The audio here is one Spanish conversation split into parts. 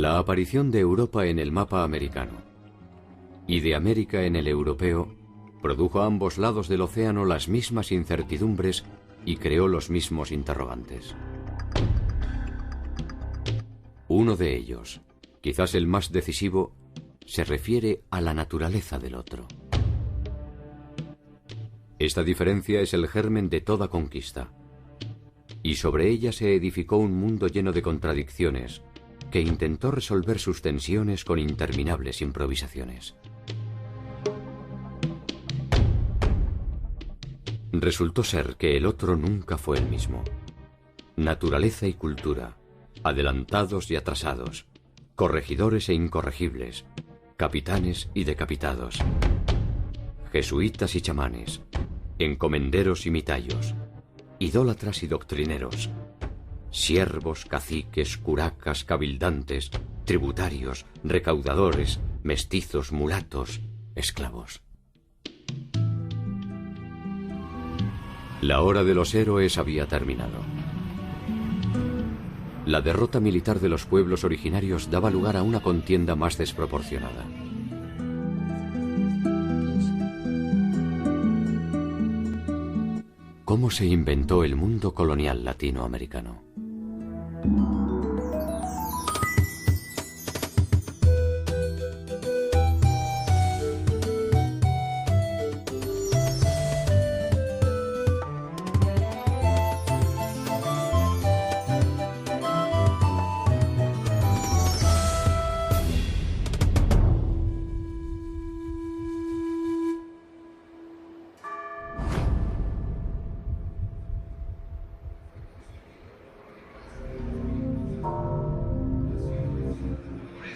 La aparición de Europa en el mapa americano y de América en el europeo produjo a ambos lados del océano las mismas incertidumbres y creó los mismos interrogantes. Uno de ellos, quizás el más decisivo, se refiere a la naturaleza del otro. Esta diferencia es el germen de toda conquista, y sobre ella se edificó un mundo lleno de contradicciones que intentó resolver sus tensiones con interminables improvisaciones. Resultó ser que el otro nunca fue el mismo. Naturaleza y cultura, adelantados y atrasados, corregidores e incorregibles, capitanes y decapitados, jesuitas y chamanes, encomenderos y mitayos, idólatras y doctrineros, siervos, caciques, curacas, cabildantes, tributarios, recaudadores, mestizos, mulatos, esclavos. La hora de los héroes había terminado. La derrota militar de los pueblos originarios daba lugar a una contienda más desproporcionada. ¿Cómo se inventó el mundo colonial latinoamericano?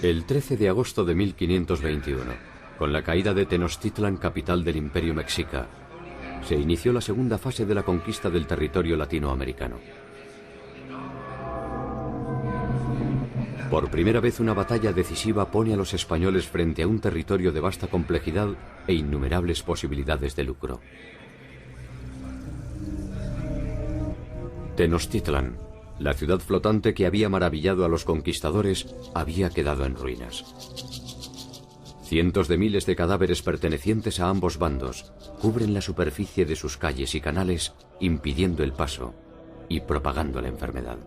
El 13 de agosto de 1521, con la caída de Tenochtitlan, capital del Imperio Mexica, se inició la segunda fase de la conquista del territorio latinoamericano. Por primera vez una batalla decisiva pone a los españoles frente a un territorio de vasta complejidad e innumerables posibilidades de lucro. Tenochtitlan, la ciudad flotante que había maravillado a los conquistadores, había quedado en ruinas. Cientos de miles de cadáveres pertenecientes a ambos bandos cubren la superficie de sus calles y canales, impidiendo el paso y propagando la enfermedad.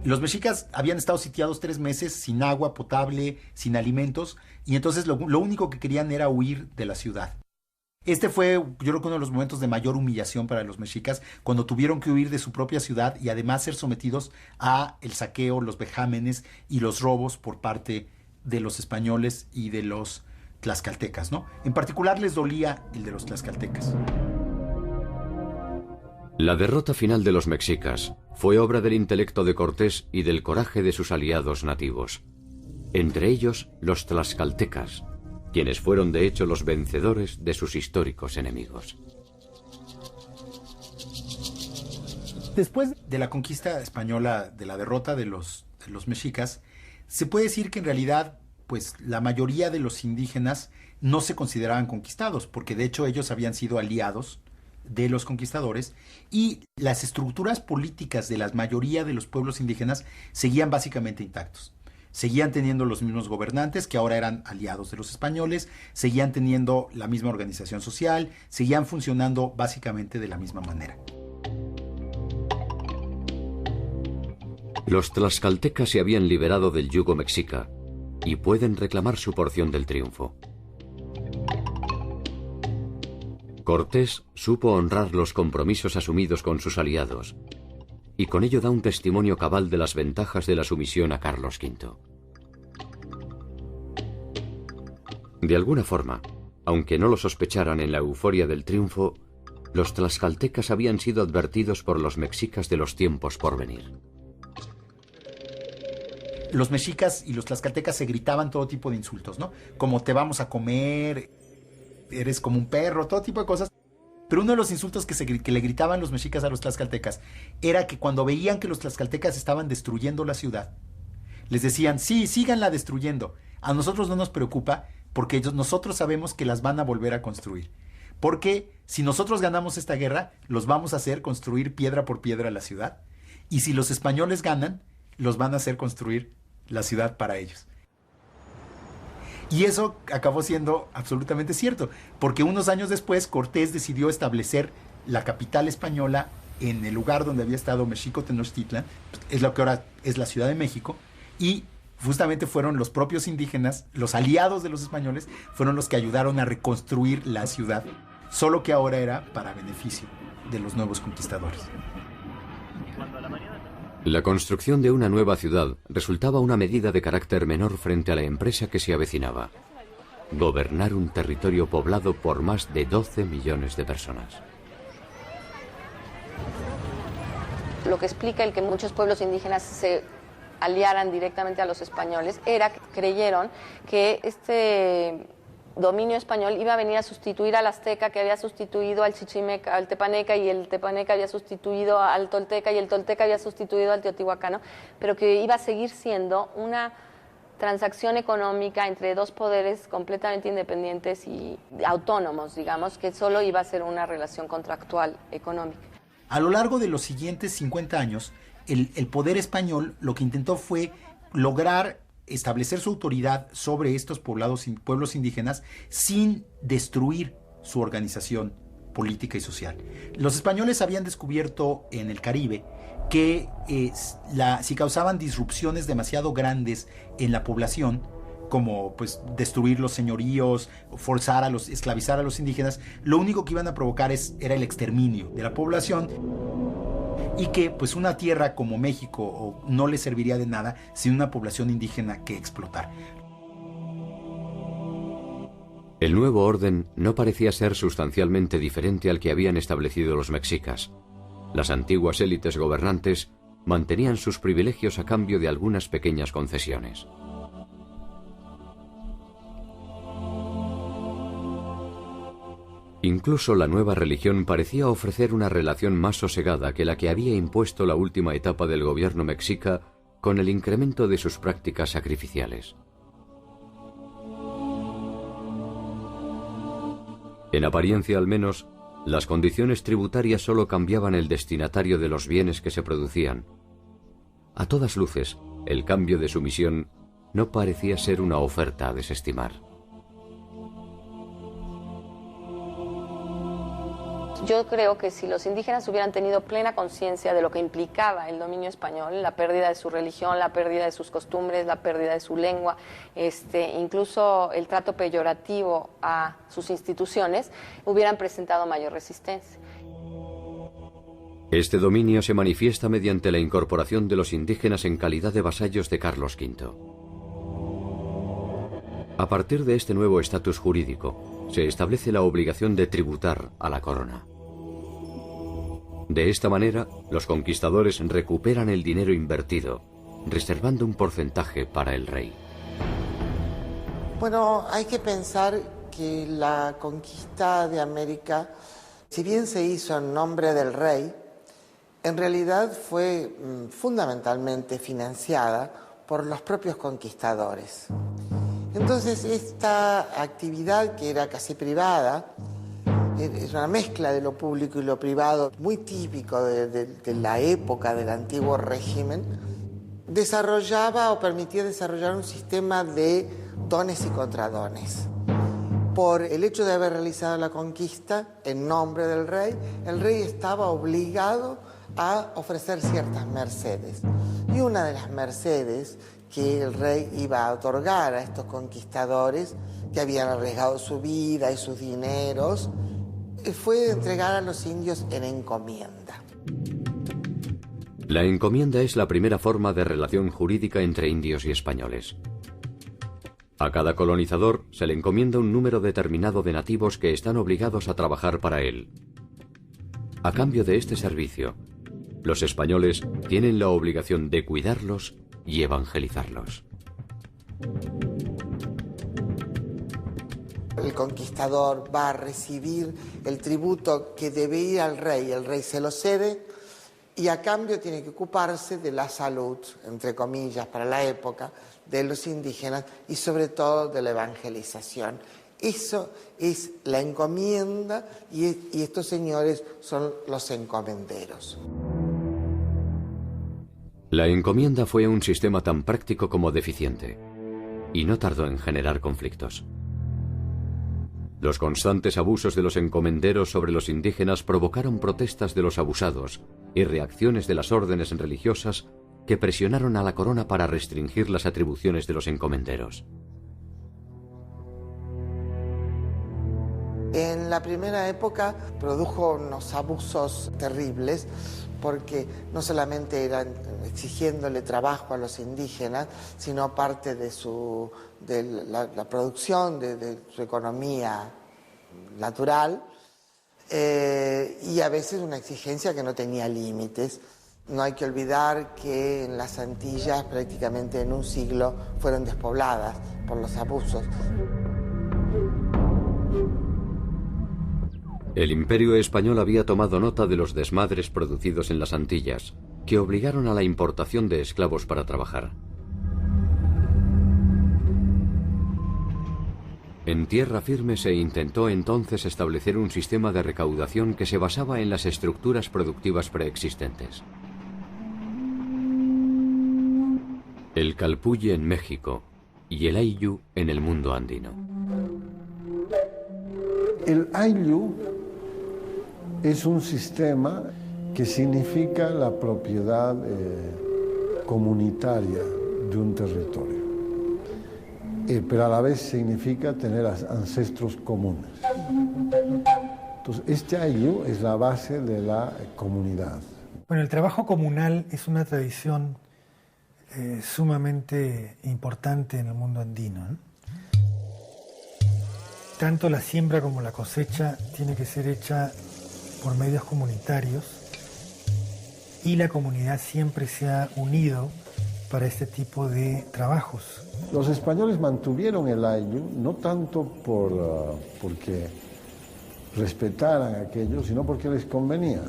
Los mexicas habían estado sitiados 3 meses sin agua potable, sin alimentos, y entonces lo único que querían era huir de la ciudad. Este fue, yo creo que uno de los momentos de mayor humillación para los mexicas, cuando tuvieron que huir de su propia ciudad y además ser sometidos a el saqueo, los vejámenes y los robos por parte de los españoles y de los tlaxcaltecas, ¿no? En particular les dolía el de los tlaxcaltecas. La derrota final de los mexicas fue obra del intelecto de Cortés y del coraje de sus aliados nativos, entre ellos los tlaxcaltecas, quienes fueron de hecho los vencedores de sus históricos enemigos. Después de la conquista española, de la derrota de los mexicas, se puede decir que en realidad, pues, la mayoría de los indígenas no se consideraban conquistados, porque de hecho ellos habían sido aliados de los conquistadores, y las estructuras políticas de la mayoría de los pueblos indígenas seguían básicamente intactos. Seguían teniendo los mismos gobernantes, que ahora eran aliados de los españoles, seguían teniendo la misma organización social, seguían funcionando básicamente de la misma manera. Los tlaxcaltecas se habían liberado del yugo mexica y pueden reclamar su porción del triunfo. Cortés supo honrar los compromisos asumidos con sus aliados, y con ello da un testimonio cabal de las ventajas de la sumisión a Carlos V. De alguna forma, aunque no lo sospecharan en la euforia del triunfo, los tlaxcaltecas habían sido advertidos por los mexicas de los tiempos por venir. Los mexicas y los tlaxcaltecas se gritaban todo tipo de insultos, ¿no? Como te vamos a comer, eres como un perro, todo tipo de cosas. Pero uno de los insultos que le gritaban los mexicas a los tlaxcaltecas era que cuando veían que los tlaxcaltecas estaban destruyendo la ciudad, les decían, sí, síganla destruyendo. A nosotros no nos preocupa porque nosotros sabemos que las van a volver a construir. Porque si nosotros ganamos esta guerra, los vamos a hacer construir piedra por piedra la ciudad. Y si los españoles ganan, los van a hacer construir la ciudad para ellos. Y eso acabó siendo absolutamente cierto, porque unos años después Cortés decidió establecer la capital española en el lugar donde había estado México Tenochtitlan, es lo que ahora es la Ciudad de México, y justamente fueron los propios indígenas, los aliados de los españoles, fueron los que ayudaron a reconstruir la ciudad, solo que ahora era para beneficio de los nuevos conquistadores. La construcción de una nueva ciudad resultaba una medida de carácter menor frente a la empresa que se avecinaba: gobernar un territorio poblado por más de 12 millones de personas. Lo que explica el que muchos pueblos indígenas se aliaran directamente a los españoles era que creyeron que este dominio español iba a venir a sustituir al azteca, que había sustituido al chichimeca, al tepaneca, y el tepaneca había sustituido al tolteca, y el tolteca había sustituido al teotihuacano, pero que iba a seguir siendo una transacción económica entre dos poderes completamente independientes y autónomos, digamos, que solo iba a ser una relación contractual económica. A lo largo de los siguientes 50 años, el poder español lo que intentó fue lograr establecer su autoridad sobre estos pueblos indígenas sin destruir su organización política y social. Los españoles habían descubierto en el Caribe que si causaban disrupciones demasiado grandes en la población, como pues destruir los señoríos, esclavizar a los indígenas, lo único que iban a provocar era el exterminio de la población, y que pues una tierra como México no le serviría de nada sin una población indígena que explotar. El nuevo orden no parecía ser sustancialmente diferente al que habían establecido los mexicas. Las antiguas élites gobernantes mantenían sus privilegios a cambio de algunas pequeñas concesiones. Incluso la nueva religión parecía ofrecer una relación más sosegada que la que había impuesto la última etapa del gobierno mexica con el incremento de sus prácticas sacrificiales. En apariencia al menos, las condiciones tributarias solo cambiaban el destinatario de los bienes que se producían. A todas luces, el cambio de sumisión no parecía ser una oferta a desestimar. Yo creo que si los indígenas hubieran tenido plena conciencia de lo que implicaba el dominio español, la pérdida de su religión, la pérdida de sus costumbres, la pérdida de su lengua, incluso el trato peyorativo a sus instituciones, hubieran presentado mayor resistencia. Este dominio se manifiesta mediante la incorporación de los indígenas en calidad de vasallos de Carlos V. A partir de este nuevo estatus jurídico, se establece la obligación de tributar a la corona. De esta manera, los conquistadores recuperan el dinero invertido, reservando un porcentaje para el rey. Bueno, hay que pensar que la conquista de América, si bien se hizo en nombre del rey, en realidad fue fundamentalmente financiada por los propios conquistadores. Entonces, esta actividad, que era casi privada, es una mezcla de lo público y lo privado, muy típico de la época del antiguo régimen, desarrollaba o permitía desarrollar un sistema de dones y contradones. Por el hecho de haber realizado la conquista en nombre del rey, el rey estaba obligado a ofrecer ciertas mercedes. Y una de las mercedes que el rey iba a otorgar a estos conquistadores, que habían arriesgado su vida y sus dineros, fue entregar a los indios en encomienda. La encomienda es la primera forma de relación jurídica entre indios y españoles. A cada colonizador se le encomienda un número determinado de nativos que están obligados a trabajar para él. A cambio de este servicio, los españoles tienen la obligación de cuidarlos y evangelizarlos. El conquistador va a recibir el tributo que debe ir al rey, el rey se lo cede y a cambio tiene que ocuparse de la salud, entre comillas, para la época, de los indígenas y sobre todo de la evangelización Eso es la encomienda y estos señores son los encomenderos. La encomienda fue un sistema tan práctico como deficiente, y no tardó en generar conflictos. Los constantes abusos de los encomenderos sobre los indígenas provocaron protestas de los abusados y reacciones de las órdenes religiosas que presionaron a la corona para restringir las atribuciones de los encomenderos. En la primera época produjo unos abusos terribles porque no solamente eran exigiéndole trabajo a los indígenas, sino parte de la producción de su economía natural y a veces una exigencia que no tenía límites. No hay que olvidar que en las Antillas prácticamente en un siglo fueron despobladas por los abusos. El Imperio Español había tomado nota de los desmadres producidos en las Antillas, que obligaron a la importación de esclavos para trabajar. En tierra firme se intentó entonces establecer un sistema de recaudación que se basaba en las estructuras productivas preexistentes. El calpulli en México y el ayllu en el mundo andino. El ayllu es un sistema que significa la propiedad comunitaria de un territorio, pero a la vez significa tener ancestros comunes. Entonces, este ayllu es la base de la comunidad. Bueno, el trabajo comunal es una tradición sumamente importante en el mundo andino, ¿no? Tanto la siembra como la cosecha tiene que ser hecha por medios comunitarios y la comunidad siempre se ha unido para este tipo de trabajos. Los españoles mantuvieron el ayllu no tanto porque respetaran aquello, sino porque les convenía.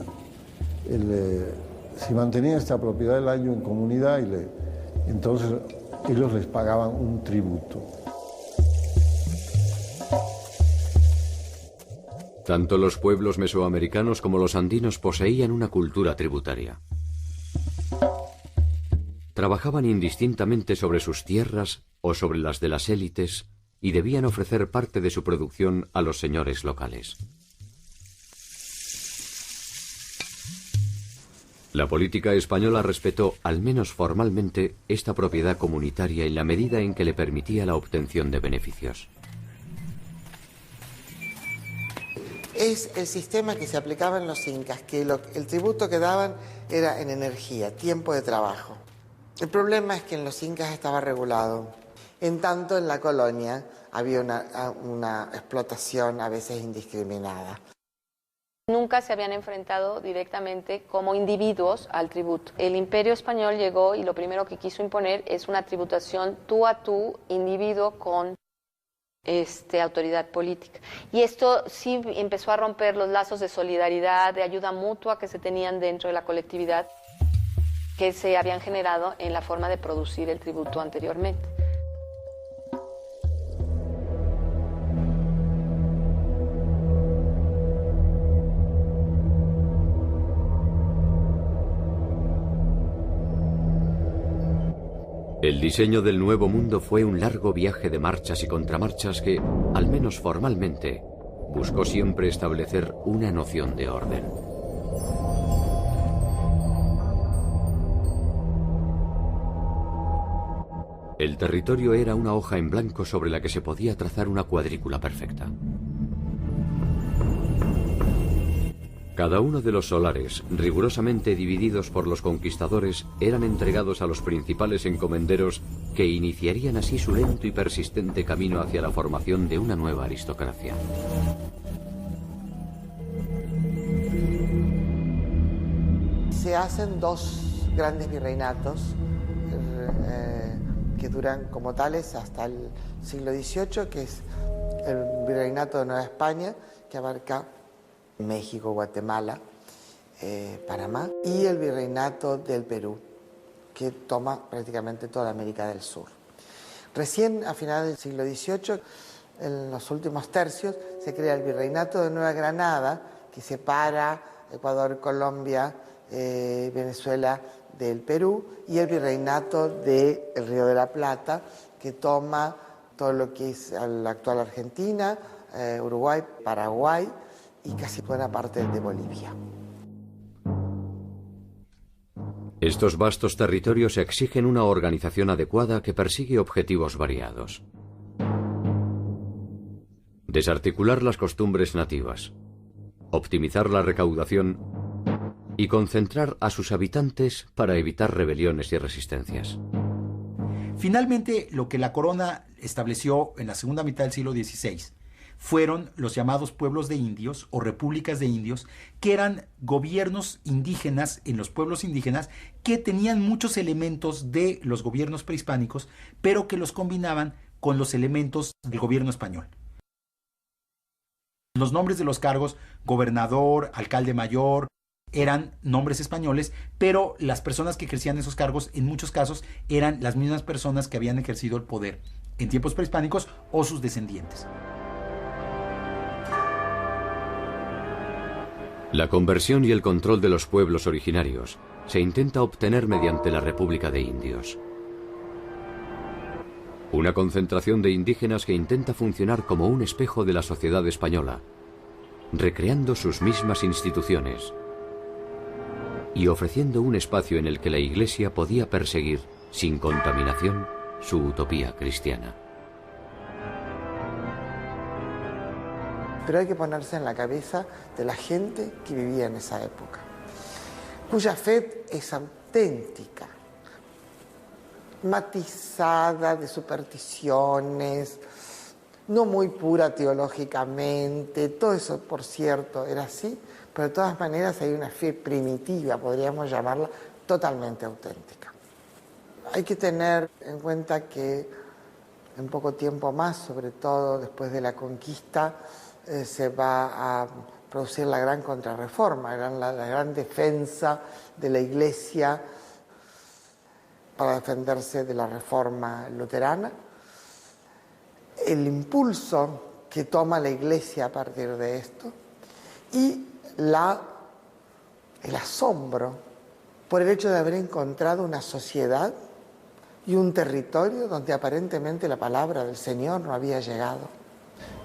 Si mantenían esta propiedad del ayllu en comunidad, entonces ellos les pagaban un tributo. Tanto los pueblos mesoamericanos como los andinos poseían una cultura tributaria. Trabajaban indistintamente sobre sus tierras o sobre las de las élites y debían ofrecer parte de su producción a los señores locales. La política española respetó, al menos formalmente, esta propiedad comunitaria en la medida en que le permitía la obtención de beneficios. Es el sistema que se aplicaba en los incas, que el tributo que daban era en energía, tiempo de trabajo. El problema es que en los incas estaba regulado. En tanto, en la colonia había una explotación a veces indiscriminada. Nunca se habían enfrentado directamente como individuos al tributo. El Imperio Español llegó y lo primero que quiso imponer es una tributación tú a tú, individuo con autoridad política. Y esto sí empezó a romper los lazos de solidaridad, de ayuda mutua que se tenían dentro de la colectividad, que se habían generado en la forma de producir el tributo anteriormente. El diseño del Nuevo Mundo fue un largo viaje de marchas y contramarchas que, al menos formalmente, buscó siempre establecer una noción de orden. El territorio era una hoja en blanco sobre la que se podía trazar una cuadrícula perfecta. Cada uno de los solares, rigurosamente divididos por los conquistadores, eran entregados a los principales encomenderos que iniciarían así su lento y persistente camino hacia la formación de una nueva aristocracia. Se hacen dos grandes virreinatos que duran como tales hasta el siglo XVIII, que es el Virreinato de Nueva España, que abarca México, Guatemala, Panamá, y el Virreinato del Perú, que toma prácticamente toda América del Sur. Recién a finales del siglo XVIII en los últimos tercios, se crea el Virreinato de Nueva Granada, que separa Ecuador, Colombia, Venezuela del Perú, y el Virreinato del Río de la Plata, que toma todo lo que es la actual Argentina, Uruguay, Paraguay y casi buena parte de Bolivia. Estos vastos territorios exigen una organización adecuada que persigue objetivos variados. Desarticular las costumbres nativas, optimizar la recaudación y concentrar a sus habitantes para evitar rebeliones y resistencias. Finalmente, lo que la corona estableció en la segunda mitad del siglo XVI fueron los llamados pueblos de indios o repúblicas de indios, que eran gobiernos indígenas en los pueblos indígenas que tenían muchos elementos de los gobiernos prehispánicos, pero que los combinaban con los elementos del gobierno español. Los nombres de los cargos, gobernador, alcalde mayor, eran nombres españoles, pero las personas que ejercían esos cargos en muchos casos eran las mismas personas que habían ejercido el poder en tiempos prehispánicos o sus descendientes. La conversión y el control de los pueblos originarios se intenta obtener mediante la República de Indios. Una concentración de indígenas que intenta funcionar como un espejo de la sociedad española, recreando sus mismas instituciones y ofreciendo un espacio en el que la Iglesia podía perseguir, sin contaminación, su utopía cristiana. Pero hay que ponerse en la cabeza de la gente que vivía en esa época, cuya fe es auténtica, matizada de supersticiones, no muy pura teológicamente. Todo eso, por cierto, era así, pero de todas maneras hay una fe primitiva, podríamos llamarla, totalmente auténtica. Hay que tener en cuenta que en poco tiempo más, sobre todo después de la conquista, se va a producir la gran contrarreforma, la gran defensa de la Iglesia para defenderse de la reforma luterana. El impulso que toma la Iglesia a partir de esto y el asombro por el hecho de haber encontrado una sociedad y un territorio donde aparentemente la palabra del Señor no había llegado.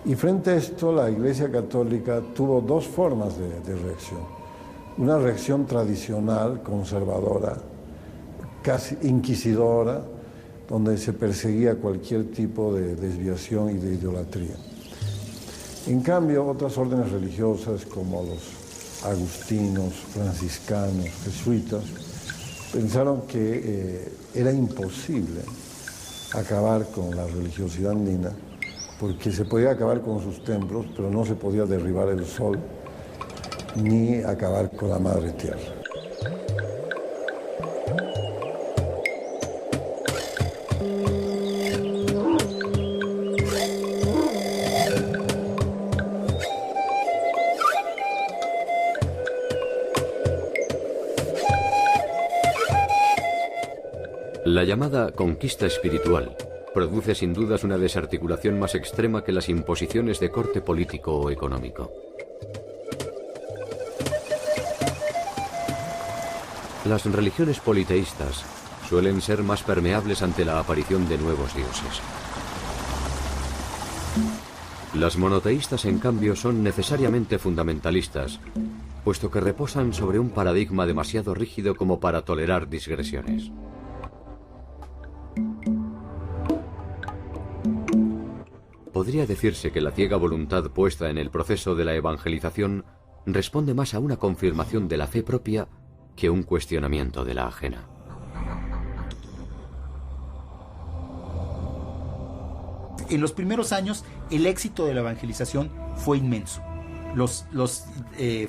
Y frente a esto, la Iglesia Católica tuvo dos formas de reacción. Una reacción tradicional, conservadora, casi inquisidora, donde se perseguía cualquier tipo de desviación y de idolatría. En cambio, otras órdenes religiosas como los agustinos, franciscanos, jesuitas, pensaron que era imposible acabar con la religiosidad andina, porque se podía acabar con sus templos, pero no se podía derribar el sol ni acabar con la madre tierra. La llamada conquista espiritual produce sin dudas una desarticulación más extrema que las imposiciones de corte político o económico. Las religiones politeístas suelen ser más permeables ante la aparición de nuevos dioses. Las monoteístas, en cambio, son necesariamente fundamentalistas, puesto que reposan sobre un paradigma demasiado rígido como para tolerar digresiones. Podría decirse que la ciega voluntad puesta en el proceso de la evangelización responde más a una confirmación de la fe propia que un cuestionamiento de la ajena. En los primeros años, el éxito de la evangelización fue inmenso. Los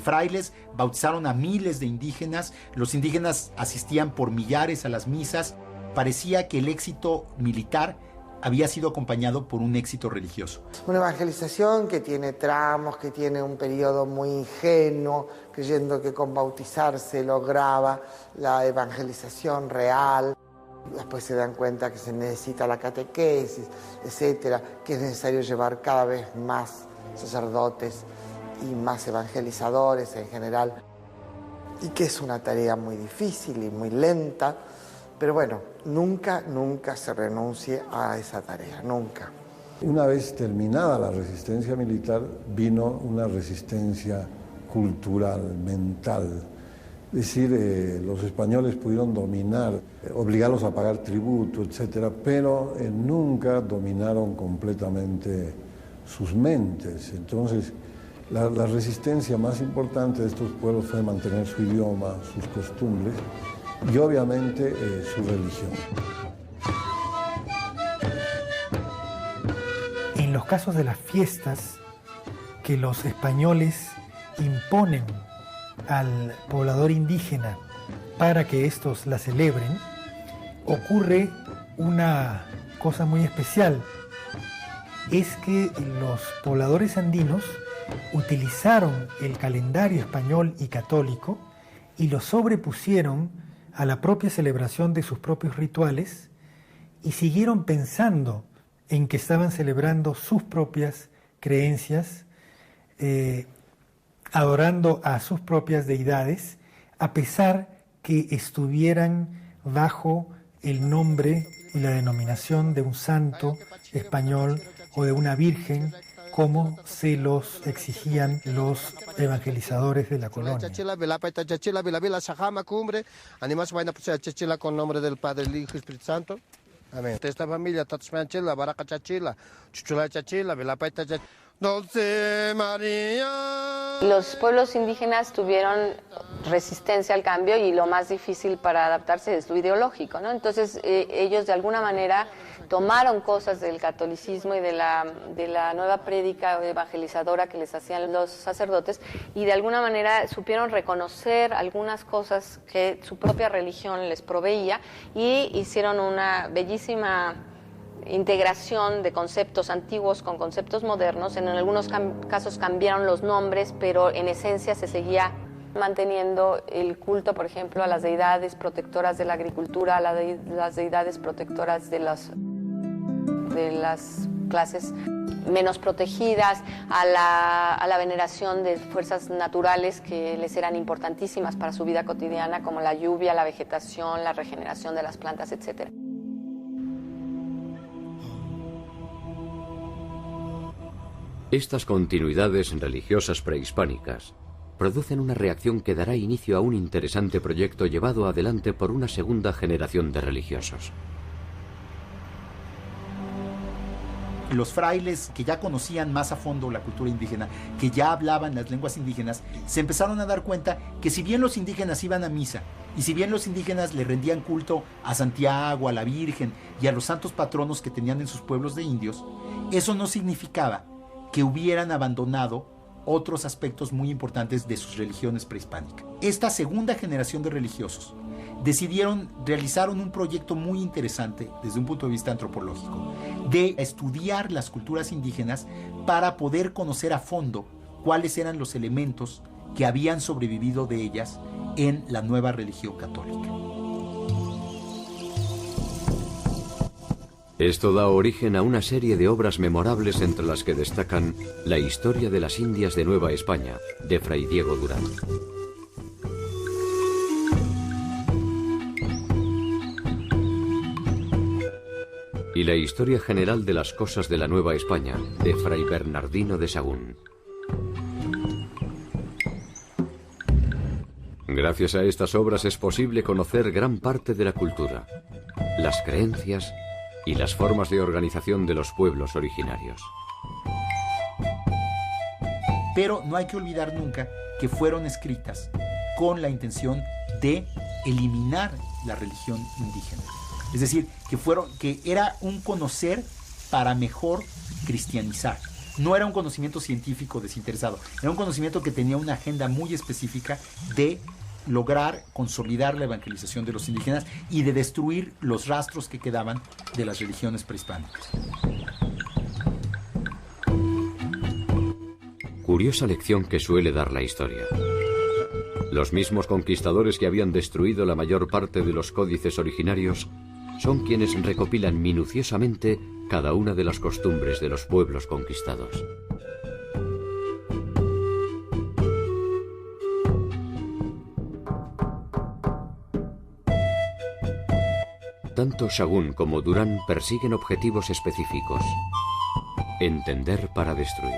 frailes bautizaron a miles de indígenas, los indígenas asistían por millares a las misas. Parecía que el éxito militar había sido acompañado por un éxito religioso. Una evangelización que tiene tramos, que tiene un periodo muy ingenuo, creyendo que con bautizarse lograba la evangelización real. Después se dan cuenta que se necesita la catequesis, etcétera, que es necesario llevar cada vez más sacerdotes y más evangelizadores en general, y que es una tarea muy difícil y muy lenta, pero bueno, nunca se renuncie a esa tarea, nunca. Una vez terminada la resistencia militar, vino una resistencia cultural, mental. Es decir, los españoles pudieron dominar, obligarlos a pagar tributo, etcétera, pero nunca dominaron completamente sus mentes. Entonces, la resistencia más importante de estos pueblos fue mantener su idioma, sus costumbres y obviamente su religión. En los casos de las fiestas que los españoles imponen al poblador indígena para que estos la celebren, ocurre una cosa muy especial. Es que los pobladores andinos utilizaron el calendario español y católico y lo sobrepusieron a la propia celebración de sus propios rituales y siguieron pensando en que estaban celebrando sus propias creencias, adorando a sus propias deidades, a pesar que estuvieran bajo el nombre y la denominación de un santo español o de una virgen, como se los exigían los evangelizadores de la colonia. Con nombre del Padre, el Hijo y Espíritu Santo. Amén. Esta familia, Tatshmanchila, Baraka Chachila, Chuchula Chachila, Velapeta Chachila. Dulce María. Los pueblos indígenas tuvieron resistencia al cambio y lo más difícil para adaptarse es lo ideológico, ¿no? Entonces ellos de alguna manera tomaron cosas del catolicismo y de la nueva prédica evangelizadora que les hacían los sacerdotes y de alguna manera supieron reconocer algunas cosas que su propia religión les proveía y hicieron una bellísima integración de conceptos antiguos con conceptos modernos. En algunos casos cambiaron los nombres, pero en esencia se seguía manteniendo el culto, por ejemplo, a las deidades protectoras de la agricultura, a las deidades protectoras de las clases menos protegidas, a la veneración de fuerzas naturales que les eran importantísimas para su vida cotidiana, como la lluvia, la vegetación, la regeneración de las plantas, etc. Estas continuidades religiosas prehispánicas producen una reacción que dará inicio a un interesante proyecto llevado adelante por una segunda generación de religiosos. Los frailes que ya conocían más a fondo la cultura indígena, que ya hablaban las lenguas indígenas, se empezaron a dar cuenta que si bien los indígenas iban a misa y si bien los indígenas le rendían culto a Santiago, a la Virgen y a los santos patronos que tenían en sus pueblos de indios, eso no significaba que hubieran abandonado otros aspectos muy importantes de sus religiones prehispánicas. Esta segunda generación de religiosos realizaron un proyecto muy interesante desde un punto de vista antropológico, de estudiar las culturas indígenas para poder conocer a fondo cuáles eran los elementos que habían sobrevivido de ellas en la nueva religión católica. Esto da origen a una serie de obras memorables entre las que destacan La historia de las Indias de Nueva España, de Fray Diego Durán. Y La historia general de las cosas de la Nueva España, de Fray Bernardino de Sahagún. Gracias a estas obras es posible conocer gran parte de la cultura, las creencias y las formas de organización de los pueblos originarios. Pero no hay que olvidar nunca que fueron escritas con la intención de eliminar la religión indígena. Es decir, que era un conocer para mejor cristianizar. No era un conocimiento científico desinteresado, era un conocimiento que tenía una agenda muy específica de lograr consolidar la evangelización de los indígenas y de destruir los rastros que quedaban de las religiones prehispánicas. Curiosa lección que suele dar la historia. Los mismos conquistadores que habían destruido la mayor parte de los códices originarios son quienes recopilan minuciosamente cada una de las costumbres de los pueblos conquistados. Tanto Sahagún como Durán persiguen objetivos específicos: entender para destruir.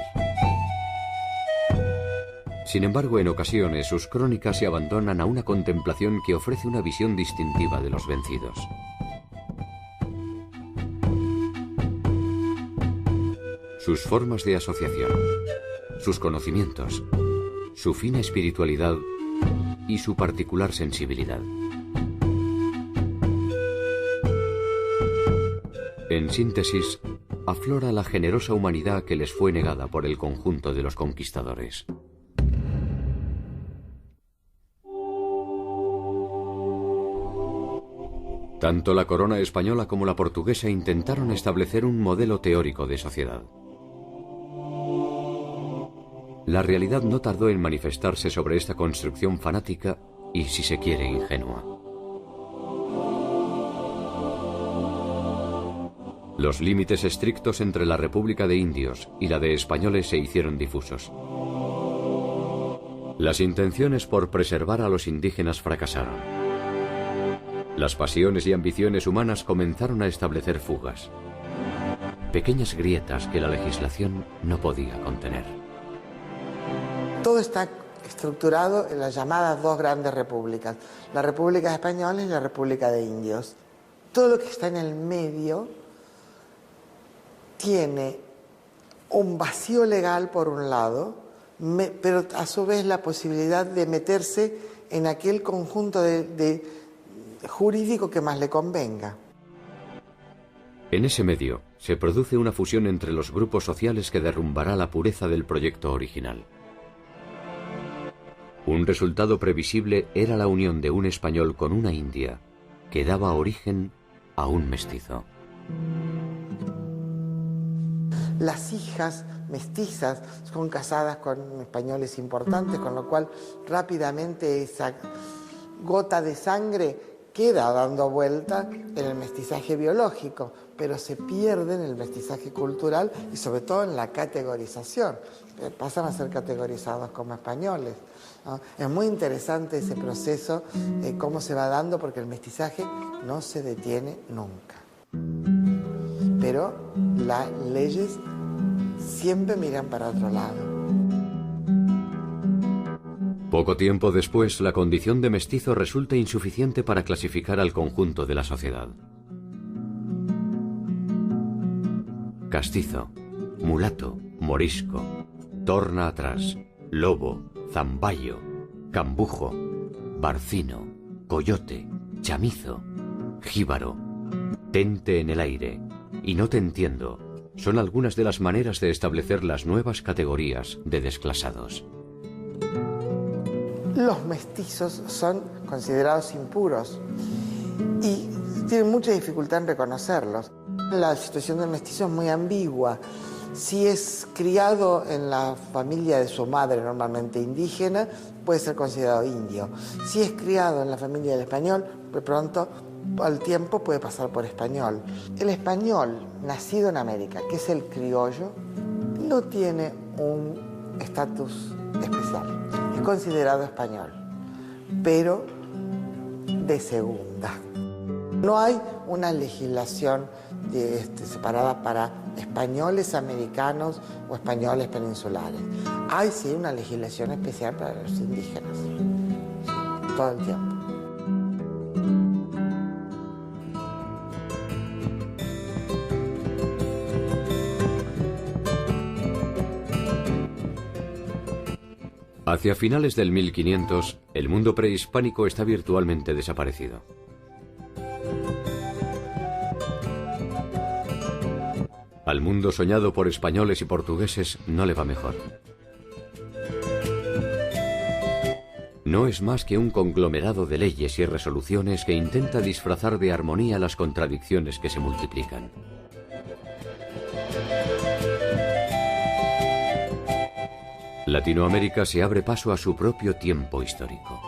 Sin embargo, en ocasiones sus crónicas se abandonan a una contemplación que ofrece una visión distintiva de los vencidos. Sus formas de asociación, sus conocimientos, su fina espiritualidad y su particular sensibilidad. En síntesis, aflora la generosa humanidad que les fue negada por el conjunto de los conquistadores. Tanto la corona española como la portuguesa intentaron establecer un modelo teórico de sociedad. La realidad no tardó en manifestarse sobre esta construcción fanática y, si se quiere, ingenua. Los límites estrictos entre la República de Indios y la de españoles se hicieron difusos. Las intenciones por preservar a los indígenas fracasaron. Las pasiones y ambiciones humanas comenzaron a establecer fugas, pequeñas grietas que la legislación no podía contener. Todo está estructurado en las llamadas dos grandes repúblicas, la República Española y la República de Indios. Todo lo que está en el medio tiene un vacío legal por un lado, pero a su vez la posibilidad de meterse en aquel conjunto de jurídico que más le convenga. En ese medio se produce una fusión entre los grupos sociales que derrumbará la pureza del proyecto original. Un resultado previsible era la unión de un español con una india, que daba origen a un mestizo. Las hijas mestizas son casadas con españoles importantes, con lo cual rápidamente esa gota de sangre queda dando vuelta en el mestizaje biológico, pero se pierde en el mestizaje cultural y sobre todo en la categorización. Pasan a ser categorizados como españoles, ¿no? Es muy interesante ese proceso, cómo se va dando, porque el mestizaje no se detiene nunca. Pero las leyes siempre miran para otro lado. Poco tiempo después, la condición de mestizo resulta insuficiente para clasificar al conjunto de la sociedad. Castizo, mulato, morisco, torna atrás, lobo, zamballo, cambujo, barcino, coyote, chamizo, jíbaro, tente en el aire y no te entiendo son algunas de las maneras de establecer las nuevas categorías de desclasados. Los mestizos son considerados impuros y tienen mucha dificultad en reconocerlos. La situación del mestizo es muy ambigua. Si es criado en la familia de su madre, normalmente indígena, puede ser considerado indio. Si es criado en la familia del español, de pronto, al tiempo, puede pasar por español. El español nacido en América, que es el criollo, no tiene un estatus especial. Es considerado español, pero de segunda. No hay una legislación separada para españoles americanos o españoles peninsulares. Hay sí una legislación especial para los indígenas, todo el tiempo. Hacia finales del 1500, el mundo prehispánico está virtualmente desaparecido. Al mundo soñado por españoles y portugueses no le va mejor. No es más que un conglomerado de leyes y resoluciones que intenta disfrazar de armonía las contradicciones que se multiplican. Latinoamérica se abre paso a su propio tiempo histórico.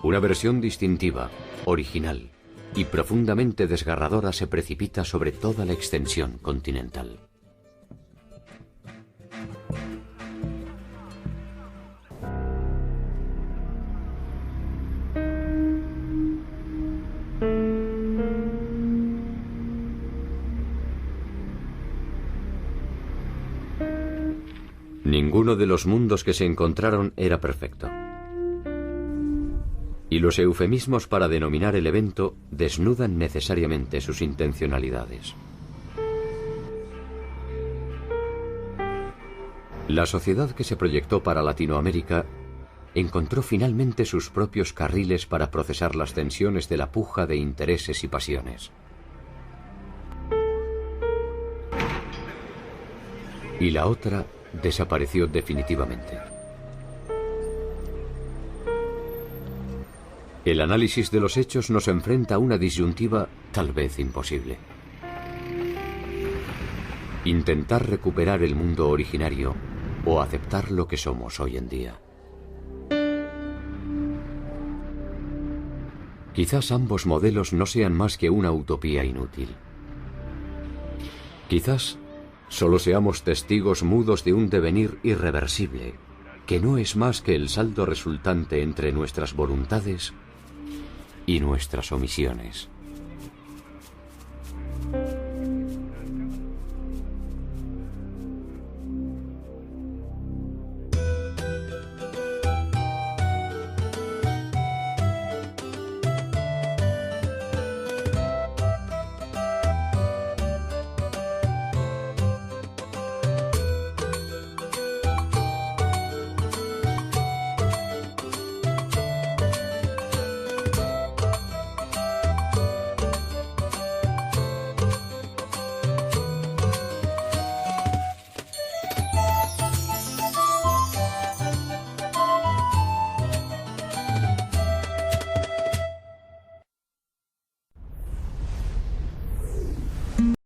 Una versión distintiva, original, y profundamente desgarradora se precipita sobre toda la extensión continental. Ninguno de los mundos que se encontraron era perfecto. Y los eufemismos para denominar el evento desnudan necesariamente sus intencionalidades. La sociedad que se proyectó para Latinoamérica encontró finalmente sus propios carriles para procesar las tensiones de la puja de intereses y pasiones. Y la otra desapareció definitivamente. El análisis de los hechos nos enfrenta a una disyuntiva tal vez imposible. Intentar recuperar el mundo originario o aceptar lo que somos hoy en día. Quizás ambos modelos no sean más que una utopía inútil. Quizás solo seamos testigos mudos de un devenir irreversible, que no es más que el saldo resultante entre nuestras voluntades y nuestras omisiones.